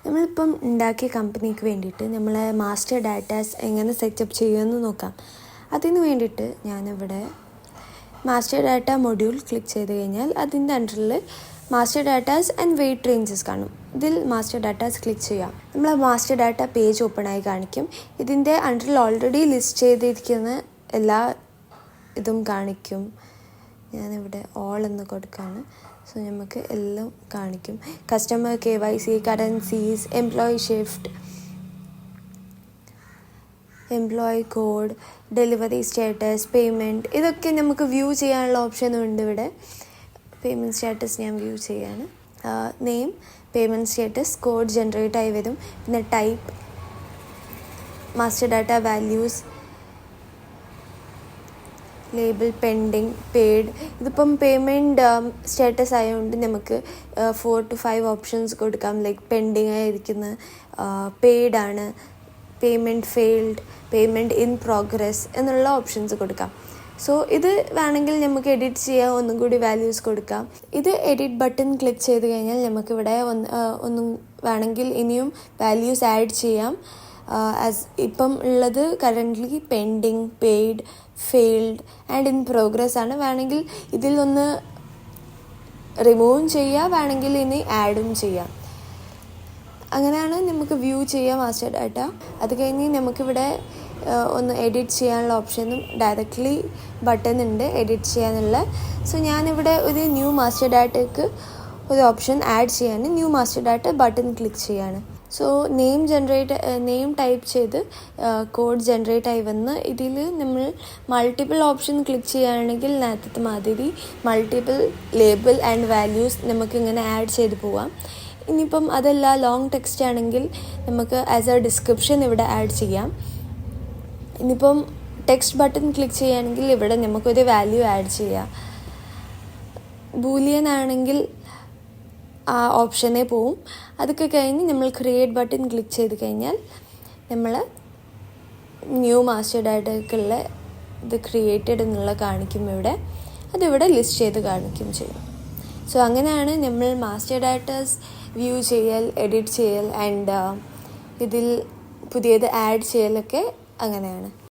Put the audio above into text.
നമ്മളിപ്പം ഉണ്ടാക്കിയ കമ്പനിക്ക് വേണ്ടിയിട്ട് നമ്മളെ മാസ്റ്റർ ഡാറ്റാസ് എങ്ങനെ സെറ്റപ്പ് ചെയ്യുമെന്ന് നോക്കാം. അതിന് വേണ്ടിയിട്ട് ഞാനിവിടെ മാസ്റ്റർ ഡാറ്റ മൊഡ്യൂൾ ക്ലിക്ക് ചെയ്ത് കഴിഞ്ഞാൽ അതിൻ്റെ അണ്ടറിൽ master datas and weight ranges കാണും. ഇതിൽ മാസ്റ്റർ ഡാറ്റാസ് ക്ലിക്ക് ചെയ്യാം. നമ്മൾ മാസ്റ്റർ ഡാറ്റ പേജ് ഓപ്പൺ ആയി കാണിക്കും. ഇതിൻ്റെ അണ്ടറിൽ ഓൾറെഡി ലിസ്റ്റ് ചെയ്തിരിക്കുന്ന എല്ലാ ഇതും കാണിക്കും. ഞാനിവിടെ ഓൾ എന്ന് കൊടുക്കുകയാണ്. സോ നമുക്ക് എല്ലാം കാണിക്കും. Customer KYC, currencies, employee shift, employee code, delivery status, payment, ഇതൊക്കെ നമുക്ക് വ്യൂ ചെയ്യാനുള്ള ഓപ്ഷനും ഉണ്ട് ഇവിടെ. പേയ്മെൻറ്റ് സ്റ്റാറ്റസ് ഞാൻ വ്യൂ ചെയ്യാണ്. Name, payment status, code generate ആയി വരും. പിന്നെ type, master data values, label, pending, paid. ഇതിപ്പം പേയ്മെൻറ്റ് സ്റ്റാറ്റസ് ആയതുകൊണ്ട് നമുക്ക് 4 to 5 ഓപ്ഷൻസ് കൊടുക്കാം. ലൈക്ക് പെൻഡിങ് ആയിരിക്കുന്ന, പെയ്ഡാണ്, payment failed, payment in progress എന്നുള്ള ഓപ്ഷൻസ് കൊടുക്കാം. സോ ഇത് വേണമെങ്കിൽ നമുക്ക് എഡിറ്റ് ചെയ്യാം, ഒന്നും കൂടി വാല്യൂസ് കൊടുക്കാം. ഇത് എഡിറ്റ് ബട്ടൺ ക്ലിക്ക് ചെയ്ത് കഴിഞ്ഞാൽ നമുക്കിവിടെ ഒന്നും വേണമെങ്കിൽ ഇനിയും വാല്യൂസ് ആഡ് ചെയ്യാം. ഇപ്പം ഉള്ളത് currently pending, paid, failed and in progress ആണ്. വേണമെങ്കിൽ ഇതിലൊന്ന് റിമൂവും ചെയ്യാം, വേണമെങ്കിൽ ഇനി ആഡും ചെയ്യാം. അങ്ങനെയാണ് നമുക്ക് വ്യൂ ചെയ്യാം മാസ്റ്റർ ഡാറ്റ. അത് കഴിഞ്ഞ് നമുക്കിവിടെ ഒന്ന് എഡിറ്റ് ചെയ്യാനുള്ള ഓപ്ഷനും ഡയറക്റ്റ്ലി ബട്ടൺ ഉണ്ട് എഡിറ്റ് ചെയ്യാനുള്ള. സോ ഞാനിവിടെ ഒരു ന്യൂ മാസ്റ്റർ ഡാറ്റയ്ക്ക് ഒരു ഓപ്ഷൻ ആഡ് ചെയ്യാണ്. New master data button click ചെയ്യാണ്. സോ നെയിം ടൈപ്പ് ചെയ്ത് കോഡ് ജനറേറ്റ് ആയി വന്ന് ഇതിൽ നമ്മൾ മൾട്ടിപ്പിൾ ഓപ്ഷൻ ക്ലിക്ക് ചെയ്യുകയാണെങ്കിൽ നേരത്തെ മാതിരി മൾട്ടിപ്പിൾ ലേബിൾ ആൻഡ് വാല്യൂസ് നമുക്കിങ്ങനെ ആഡ് ചെയ്ത് പോവാം. ഇനിയിപ്പം അതല്ല ലോങ് ടെക്സ്റ്റ് ആണെങ്കിൽ നമുക്ക് ആസ് എ ഡിസ്ക്രിപ്ഷൻ ഇവിടെ ആഡ് ചെയ്യാം. ഇനിയിപ്പം ടെക്സ്റ്റ് ബട്ടൺ ക്ലിക്ക് ചെയ്യുകയാണെങ്കിൽ ഇവിടെ നമുക്കൊരു വാല്യൂ ആഡ് ചെയ്യാം. ബൂലിയൻ ആണെങ്കിൽ ആ ഓപ്ഷനെ പോവും. അതൊക്കെ കഴിഞ്ഞ് നമ്മൾ ക്രിയേറ്റ് ബട്ടൺ ക്ലിക്ക് ചെയ്ത് കഴിഞ്ഞാൽ നമ്മൾ ന്യൂ മാസ്റ്റർ ഡാറ്റയ്ക്കുള്ള ഇത് ക്രിയേറ്റഡ് എന്നുള്ള കാണിക്കും ഇവിടെ. അതിവിടെ ലിസ്റ്റ് ചെയ്ത് കാണിക്കും ചെയ്യും. സോ അങ്ങനെയാണ് നമ്മൾ മാസ്റ്റർ ഡാറ്റാസ് വ്യൂ ചെയ്യൽ, എഡിറ്റ് ചെയ്യൽ ആൻഡ് ഇതിൽ പുതിയത് ആഡ് ചെയ്യലൊക്കെ അങ്ങനെയാണ്.